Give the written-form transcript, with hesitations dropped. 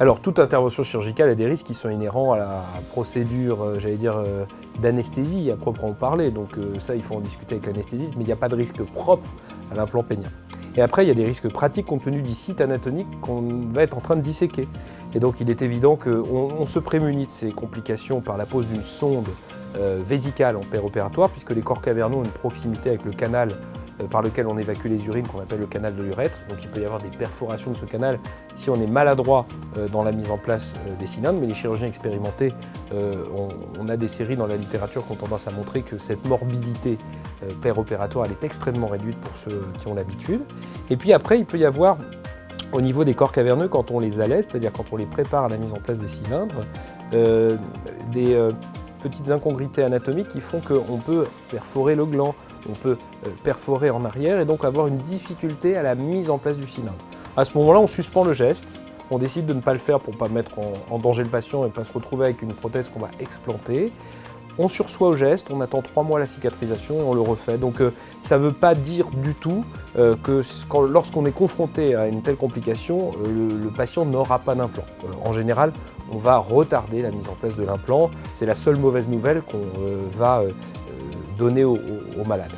Alors, toute intervention chirurgicale a des risques qui sont inhérents à la procédure, d'anesthésie à proprement parler. Donc ça, il faut en discuter avec l'anesthésiste, mais il n'y a pas de risque propre à l'implant pénien. Et après, il y a des risques pratiques compte tenu du site anatomique qu'on va être en train de disséquer. Et donc, il est évident qu'on se prémunit de ces complications par la pose d'une sonde vésicale en péropératoire, puisque les corps caverneux ont une proximité avec le canal par lequel on évacue les urines, qu'on appelle le canal de l'urètre. Donc il peut y avoir des perforations de ce canal si on est maladroit dans la mise en place des cylindres, mais les chirurgiens expérimentés, on a des séries dans la littérature qui ont tendance à montrer que cette morbidité péropératoire elle est extrêmement réduite pour ceux qui ont l'habitude. Et puis après, il peut y avoir au niveau des corps caverneux, quand on les allège, c'est-à-dire quand on les prépare à la mise en place des cylindres, des petites incongruités anatomiques qui font qu'on peut perforer le gland, on peut perforer en arrière et donc avoir une difficulté à la mise en place du cylindre. À ce moment-là, on suspend le geste, on décide de ne pas le faire pour ne pas mettre en danger le patient et ne pas se retrouver avec une prothèse qu'on va explanter. On sursoit au geste, on attend 3 mois la cicatrisation et on le refait. Donc ça ne veut pas dire du tout que lorsqu'on est confronté à une telle complication, le patient n'aura pas d'implant. En général, on va retarder la mise en place de l'implant. C'est la seule mauvaise nouvelle qu'on va donner aux malades.